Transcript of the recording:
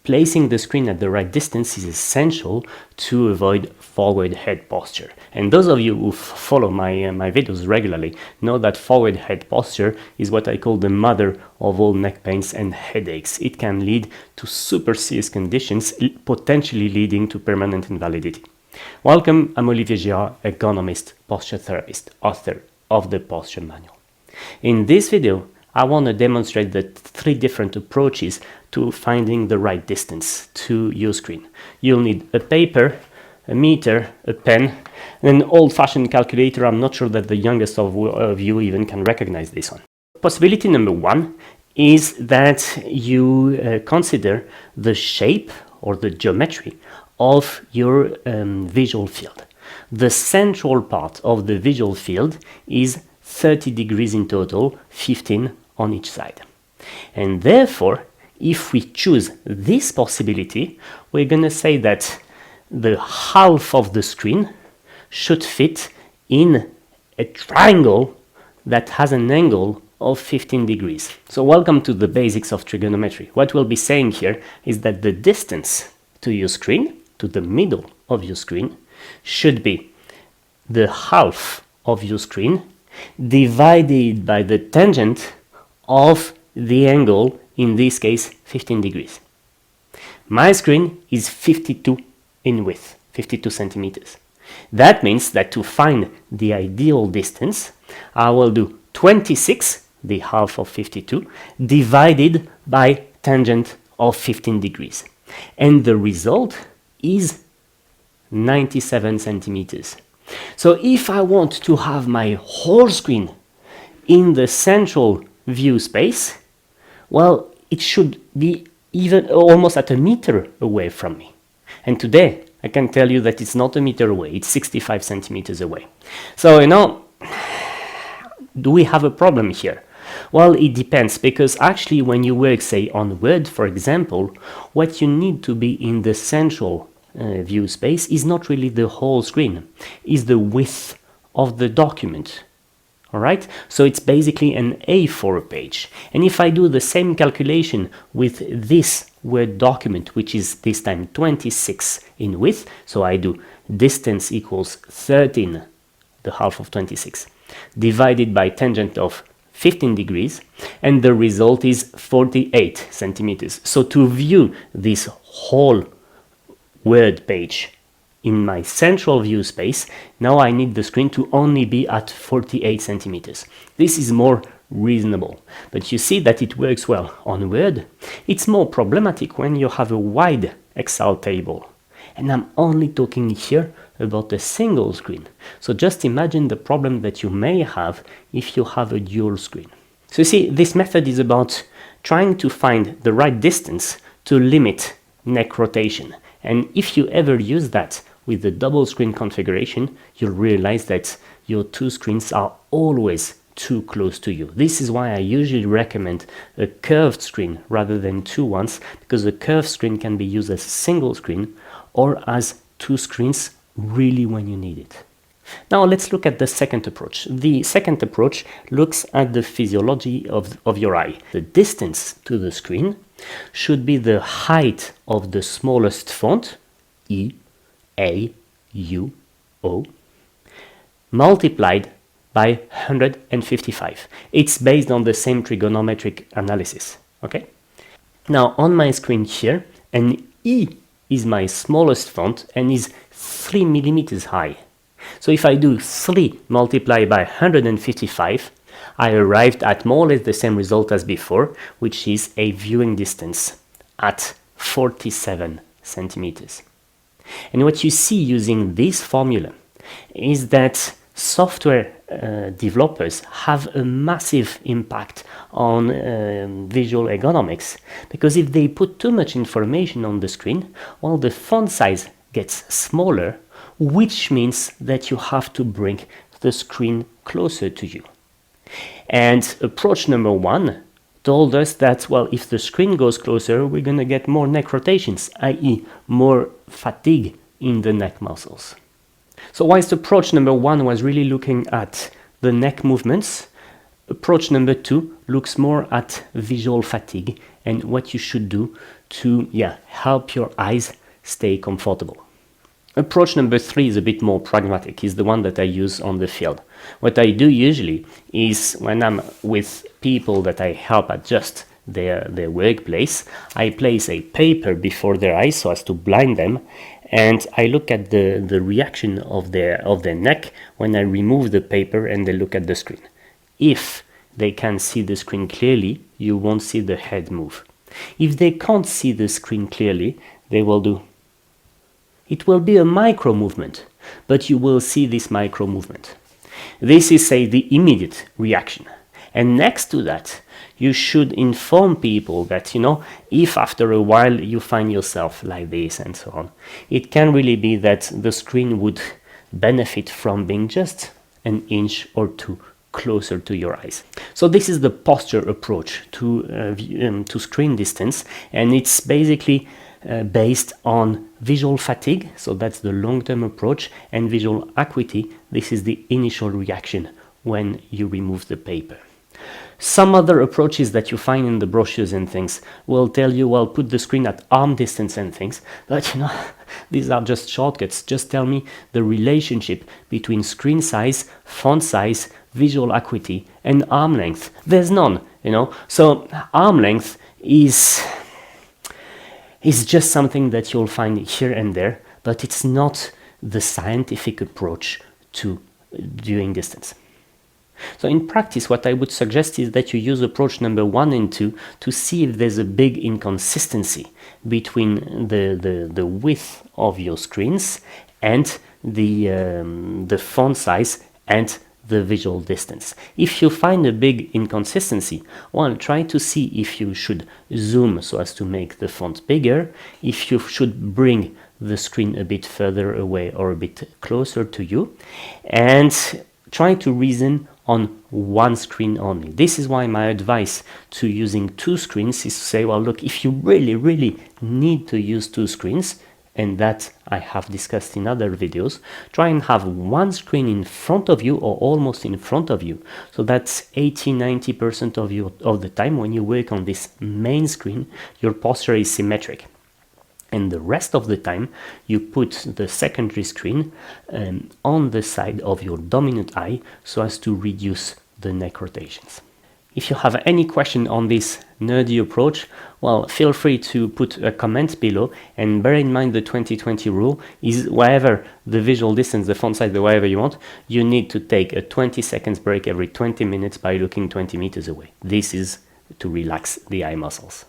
Placing the screen at the right distance is essential to avoid forward head posture. And those of you who follow my videos regularly know that forward head posture is what I call the mother of all neck pains and headaches. It can lead to super serious conditions, potentially leading to permanent invalidity. Welcome, I'm Olivier Girard, ergonomist, posture therapist, author of the Posture Manual. In this video, I want to demonstrate the 3 different approaches to finding the right distance to your screen. You'll need a paper, a meter, a pen, and an old-fashioned calculator. I'm not sure that the youngest of you even can recognize this one. Possibility number 1 is that you consider the shape or the geometry of your visual field. The central part of the visual field is 30 degrees in total, 15 on each side. And therefore, if we choose this possibility, we're going to say that the half of the screen should fit in a triangle that has an angle of 15 degrees. So welcome to the basics of trigonometry. What we'll be saying here is that the distance to your screen, to the middle of your screen, should be the half of your screen divided by the tangent of the angle, in this case 15 degrees. My screen is 52 in width, 52 centimeters. That means that to find the ideal distance, I will do 26, the half of 52, divided by tangent of 15 degrees. And the result is 97 centimeters. So if I want to have my whole screen in the central view space, well, it should be even almost at a meter away from me. And today, I can tell you that it's not a meter away, it's 65 centimeters away. So, do we have a problem here? Well, it depends, because actually when you work, say, on Word, for example, what you need to be in the central view space is not really the whole screen, is the width of the document. All right, so it's basically an A4 page. And if I do the same calculation with this Word document, which is this time 26 in width, so I do distance equals 13, the half of 26, divided by tangent of 15 degrees, and the result is 48 centimeters. So to view this whole Word page in my central view space, now I need the screen to only be at 48 centimeters. This is more reasonable, but you see that it works well on Word. It's more problematic when you have a wide Excel table. And I'm only talking here about a single screen. So just imagine the problem that you may have if you have a dual screen. So you see, this method is about trying to find the right distance to limit neck rotation. And if you ever use that with the double screen configuration, you'll realize that your 2 screens are always too close to you. This is why I usually recommend a curved screen rather than 2 ones, because a curved screen can be used as a single screen or as 2 screens really when you need it. Now let's look at the second approach. The second approach looks at the physiology of your eye. The distance to the screen should be the height of the smallest font, E, A, U, O, multiplied by 155. It's based on the same trigonometric analysis, okay? Now on my screen here, an E is my smallest font and is 3 millimeters high. So if I do 3 multiplied by 155, I arrived at more or less the same result as before, which is a viewing distance at 47 centimeters. And what you see using this formula is that software developers have a massive impact on visual ergonomics, because if they put too much information on the screen, well, the font size gets smaller, which means that you have to bring the screen closer to you. And approach number 1 told us that, well, if the screen goes closer, we're going to get more neck rotations, i.e. more fatigue in the neck muscles. So whilst approach number 1 was really looking at the neck movements, approach number 2 looks more at visual fatigue and what you should do to help your eyes stay comfortable. Approach number 3 is a bit more pragmatic, is the one that I use on the field. What I do usually is when I'm with people that I help adjust their workplace, I place a paper before their eyes so as to blind them, and I look at the reaction of their neck when I remove the paper and they look at the screen. If they can see the screen clearly, you won't see the head move. If they can't see the screen clearly, they will do. It will be a micro movement, but you will see this micro movement. This is, say, the immediate reaction. And next to that, you should inform people that, if after a while you find yourself like this and so on, it can really be that the screen would benefit from being just an inch or two closer to your eyes. So this is the posture approach to screen distance, and it's basically based on visual fatigue, so that's the long-term approach, and visual acuity, this is the initial reaction when you remove the paper. Some other approaches that you find in the brochures and things will tell you, well, put the screen at arm distance and things, but these are just shortcuts. Just tell me the relationship between screen size, font size, visual acuity, and arm length. There's none, So arm length is just something that you'll find here and there, but it's not the scientific approach to viewing distance. So in practice, what I would suggest is that you use approach number 1 and 2 to see if there's a big inconsistency between the width of your screens and the font size and the visual distance. If you find a big inconsistency, well, try to see if you should zoom so as to make the font bigger, if you should bring the screen a bit further away or a bit closer to you, and try to reason on one screen only. This is why my advice to using 2 screens is to say, well, look, if you really need to use 2 screens, and that I have discussed in other videos, try and have one screen in front of you or almost in front of you. So that's 80-90% of the time when you work on this main screen, your posture is symmetric. And the rest of the time, you put the secondary screen on the side of your dominant eye so as to reduce the neck rotations. If you have any question on this nerdy approach, well, feel free to put a comment below, and bear in mind the 20-20 rule is wherever the visual distance, the font size, wherever you want, you need to take a 20 seconds break every 20 minutes by looking 20 meters away. This is to relax the eye muscles.